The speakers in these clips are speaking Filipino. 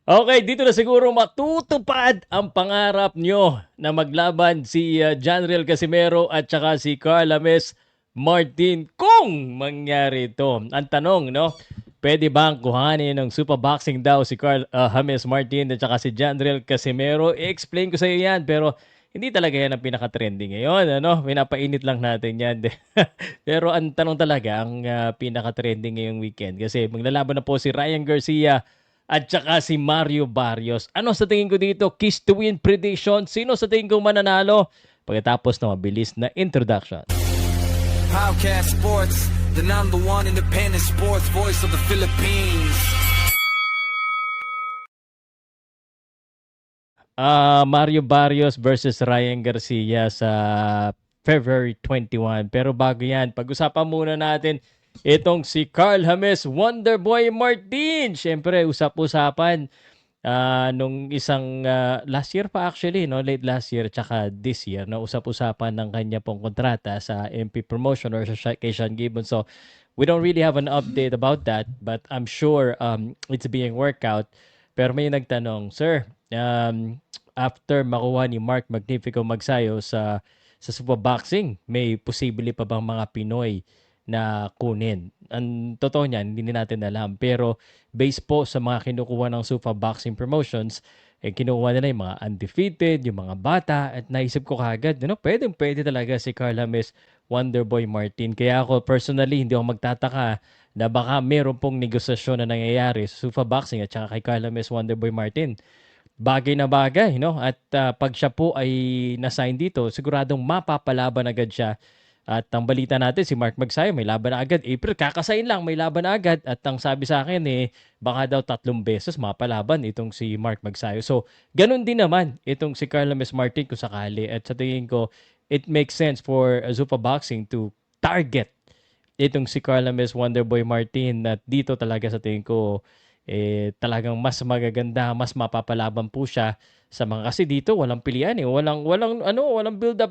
Okay, dito na siguro matutupad ang pangarap nyo na maglaban si John Riel Casimero at saka si Carl Ames Martin kung mangyari ito. Ang tanong, no? Pwede bang kuhanin ng super boxing daw si Carl James Martin at saka si John Riel Casimero? I-explain ko sa iyo yan, pero hindi talaga yan ang pinaka-trending ngayon. Ano? Pinapainit lang natin yan. Pero ang tanong talaga, ang pinaka-trending ngayong weekend kasi maglalaban na po si Ryan Garcia at saka si Mario Barrios. Ano sa tingin ko dito? Kiss to win prediction. Sino sa tingin ko mananalo? Pagkatapos ng mabilis na introduction. Podcast Sports, the number one independent sports voice of the Philippines. Mario Barrios versus Ryan Garcia sa February 21. Pero bago yan, pag-usapan muna natin itong si Carl James Wonderboy Martin. Siyempre, usap-usapan nung isang last year pa actually, no, late last year tsaka this year, na usap-usapan ng kanya pong kontrata sa MP Promotion or sa kay Sean Gibbon. So we don't really have an update about that, but I'm sure it's being worked out. Pero may nagtanong, sir, after makuha ni Mark Magnifico Magsayo sa Super Boxing, may posible pa bang mga Pinoy na kunin? Ang totoo niyan, hindi natin alam. Pero based po sa mga kinukuha ng Super Boxing Promotions, kinukuha nila yung mga undefeated, yung mga bata, at naisip ko kagad, pwede talaga si Carl James Wonderboy Martin. Kaya ako personally, hindi ako magtataka na baka meron pong negosasyon na nangyayari sa Super Boxing at saka kay Carl James Wonderboy Martin. Bagay na bagay, no? At pag siya po ay na-sign dito, siguradong mapapalaban agad siya. At ang balita natin, si Mark Magsayo, may laban na agad. April, kakasayin lang, may laban na agad. At ang sabi sa akin, baka daw 3 beses mapalaban itong si Mark Magsayo. So, ganun din naman itong si Carl James Martin kung sakali. At sa tingin ko, it makes sense for Zuffa Boxing to target itong si Carl James Wonderboy Martin. At dito talaga sa tingin ko, talagang mas magaganda, mas mapapalaban po siya sa mga, kasi dito walang pilihan walang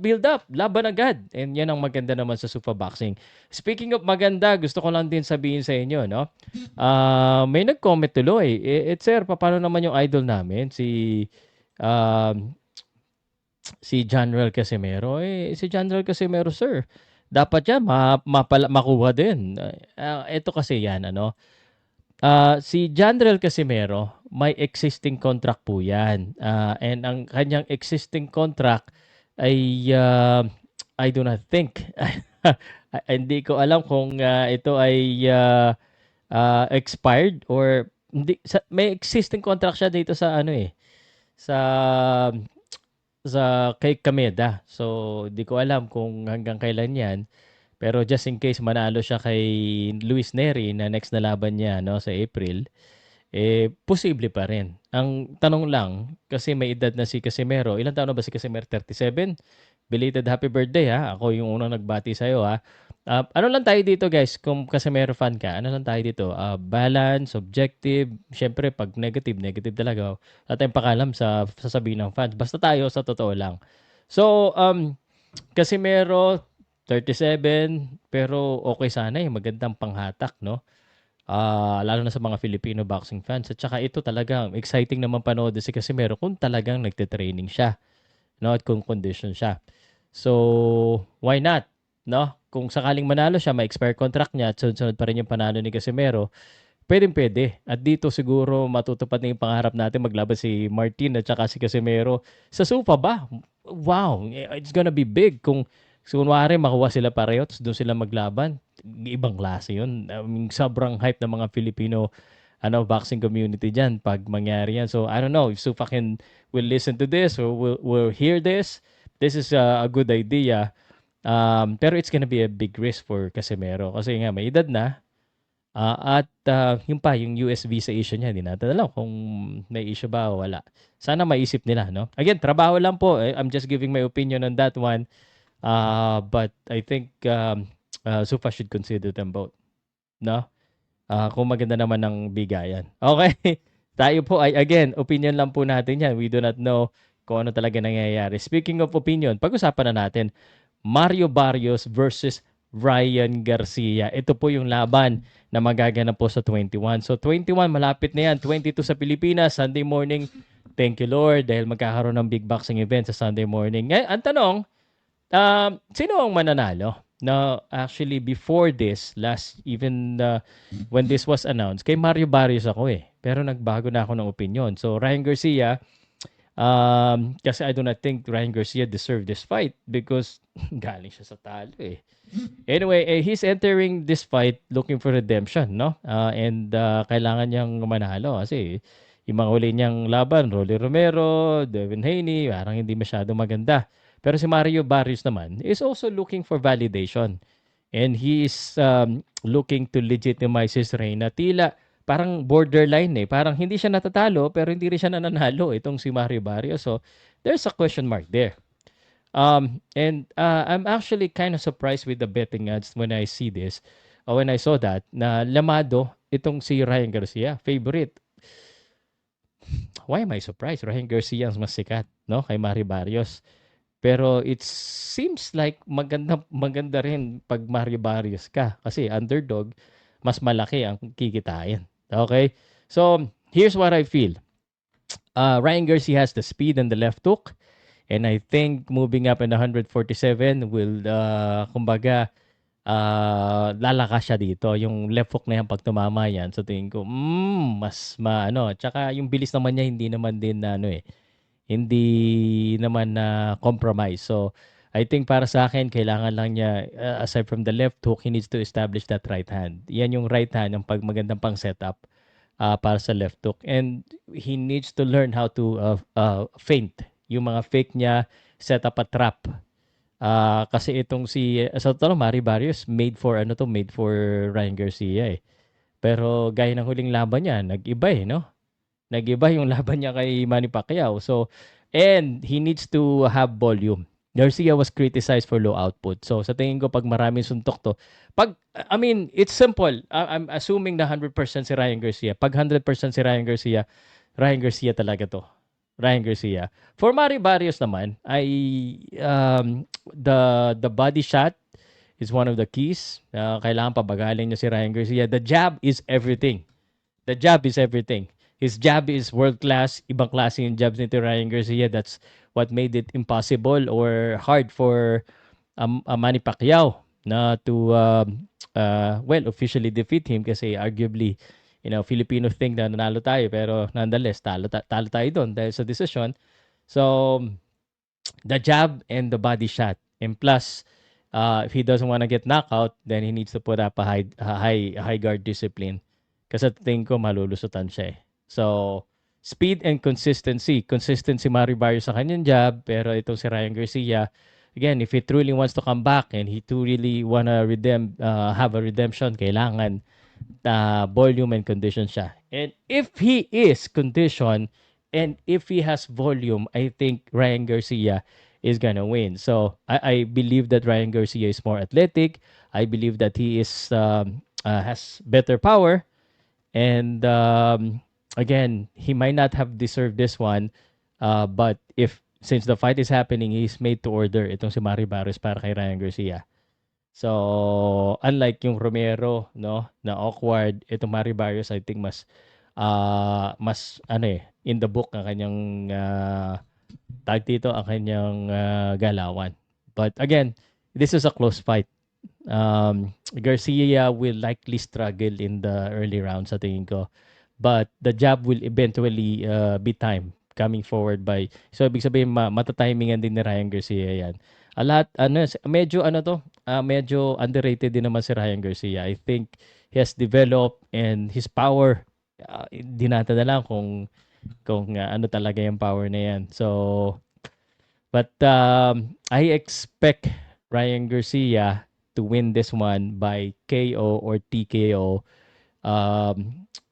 build up, laban agad. And yan ang maganda naman sa Super Boxing. Speaking of maganda, gusto ko lang din sabihin sa inyo, no? May nag-comment tuloy. Sir, paano naman yung idol namin um, si General Casimero? Si General Casimero, sir, dapat yan makuha din. Ito kasi yan, ano? Si Jandrel Casimero, may existing contract po yan. And ang kanyang existing contract ay I do not think. Hindi ko alam kung ito ay expired or hindi. May existing contract siya dito sa ano sa kay Kameda. So, di ko alam kung hanggang kailan yan. Pero just in case manalo siya kay Luis Neri na next na laban niya, no, sa April, posible pa rin. Ang tanong lang, kasi may edad na si Casimero. Ilang taon na ba si Casimero? 37? Belated happy birthday, ha? Ako yung unang nagbati sa'yo, ha? Ano lang tayo dito, guys, kung Casimero fan ka, ano lang tayo dito? Balance, objective, syempre pag negative, negative talaga. Wala tayong pakalam sa sasabihin ng fans. Basta tayo sa totoo lang. So, Casimero, 37, pero okay sana magandang panghatak, no? Lalo na sa mga Filipino boxing fans. At saka ito talagang exciting naman panood si Casimero kung talagang nagte-training siya, no? At kung condition siya. So, why not? No? Kung sakaling manalo siya, ma-expire contract niya at sunod-sunod pa rin yung panalo ni Casimero, pwedeng-pwede. At dito siguro matutupad na yung pangarap natin maglaban si Martin at saka si Casimero sa Supa ba? Wow, it's gonna be big kung kunwari makuha sila pareho tapos doon sila maglaban. Ibang klase yun. I mean, sobrang hype ng mga Filipino boxing community dyan pag mangyari yan. So, I don't know if Sufa will listen to this or will hear this. This is a good idea. Pero it's gonna be a big risk for Casimero kasi nga may edad na. Yung US visa issue niya, hindi natin alam kung may issue ba o wala. Sana maisip nila, no? Again, trabaho lang po. I'm just giving my opinion on that one. But I think Sufa should consider them both, no? Kung maganda naman ng bigayan. Okay? Tayo po ay, again, opinion lang po natin yan. We do not know kung ano talaga nangyayari. Speaking of opinion, pag-usapan na natin, Mario Barrios versus Ryan Garcia. Ito po yung laban na magaganap po sa 21. So 21, malapit na yan. 22 sa Pilipinas, Sunday morning. Thank you Lord dahil magkakaroon ng big boxing event sa Sunday morning. Ngayon, ang tanong, sino ang mananalo? No, actually before this, even when this was announced, kay Mario Barrios ako eh. Pero nagbago na ako ng opinion. So Ryan Garcia, kasi I do not think Ryan Garcia deserved this fight because galing siya sa talo eh. Anyway, he's entering this fight looking for redemption, no? And kailangan niyang manalo kasi yung mga huli niyang laban, Rolly Romero, Devin Haney, parang hindi masyado maganda. Pero si Mario Barrios naman is also looking for validation. And he is looking to legitimize his reign na tila parang borderline eh. Parang hindi siya natatalo pero hindi rin siya nananalo itong si Mario Barrios. So, there's a question mark there. And I'm actually kind of surprised with the betting odds when I see this. Or when I saw that, na lamado itong si Ryan Garcia, favorite. Why am I surprised? Ryan Garcia ang mas sikat, no? Kay Mario Barrios. Pero it seems like maganda rin pag Mario Barrios ka. Kasi underdog, mas malaki ang kikitain. Okay? So, here's what I feel. Ryan Garcia has the speed and the left hook. And I think moving up in 147 will, kumbaga, lalakas siya dito. Yung left hook na yan, pag tumama yan, so tingin ko, mas maano. Tsaka yung bilis naman niya, hindi naman din na, hindi naman na compromise. So, I think para sa akin, kailangan lang niya, aside from the left hook, he needs to establish that right hand. Yan yung right hand, yung pag magandang pang setup para sa left hook. And he needs to learn how to feint. Yung mga fake niya, set up a trap. Kasi itong sa totoo, Mario Barrios, made for Ryan Garcia eh. Pero gaya ng huling laban niya, nag-iba eh, no? Nag-iba yung laban niya kay Manny Pacquiao. So, and he needs to have volume. Garcia was criticized for low output. So, sa tingin ko, pag maraming suntok to, it's simple. I'm assuming na 100% si Ryan Garcia. Pag 100% si Ryan Garcia talaga to. Ryan Garcia. For Mario Barrios naman, the body shot is one of the keys. Kailangan pabagalin niya si Ryan Garcia. The jab is everything. His jab is world-class. Ibang klase yung jabs ni Ryan Garcia. That's what made it impossible or hard for Manny Pacquiao na to officially defeat him kasi arguably Filipino thing na nanalo tayo pero nonetheless talo tayo doon dahil sa decision. So the jab and the body shot, and plus if he doesn't want to get knockout, then he needs to put up a high guard discipline kasi tingin ko malulusutan siya eh. So speed and consistency Mario Barrios sa kanyang jab, pero itong si Ryan Garcia, again, if he truly wants to come back and he truly wanna have a redemption, kailangan volume and condition siya. And if he is conditioned and if he has volume, I think Ryan Garcia is gonna win. So I believe that Ryan Garcia is more athletic. I believe that he has better power. And again, he might not have deserved this one, but since the fight is happening, he's made to order itong si Mario Barrios para kay Ryan Garcia. So, unlike yung Romero, no, na awkward, itong Mario Barrios, I think mas in the book ang kanyang ang kanyang galawan. But again, this is a close fight. Garcia will likely struggle in the early rounds sa tingin ko. But the jab will eventually be timed coming forward by. So, ibig sabihin, matatimingan din ni Ryan Garcia yan. Medyo underrated din naman si Ryan Garcia. I think he has developed and his power, di natin na lang kung ano talaga yung power na yan. So, but I expect Ryan Garcia to win this one by KO or TKO,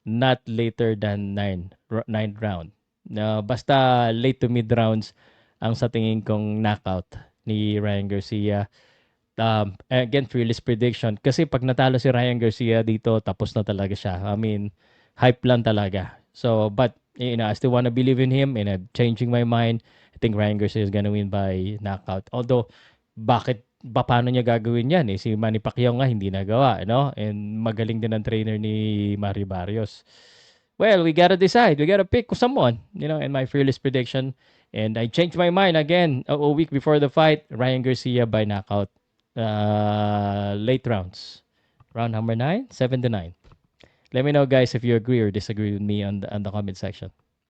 not later than 9th round. Basta late to mid rounds ang sa tingin kong knockout ni Ryan Garcia. Again, fearless prediction. Kasi pag natalo si Ryan Garcia dito, tapos na talaga siya. I mean, hype lang talaga. So, but, I still want to believe in him and I'm changing my mind. I think Ryan Garcia is gonna win by knockout. Although, bakit paano niya gagawin yan eh. Si Manny Pacquiao nga hindi nagawa, no? And magaling din ang trainer ni Mario Barrios. Well, we gotta decide. We gotta pick someone, in my fearless prediction. And I changed my mind again a week before the fight. Ryan Garcia by knockout. Late rounds. Round number 9, 7-9. Let me know, guys, if you agree or disagree with me on the comment section.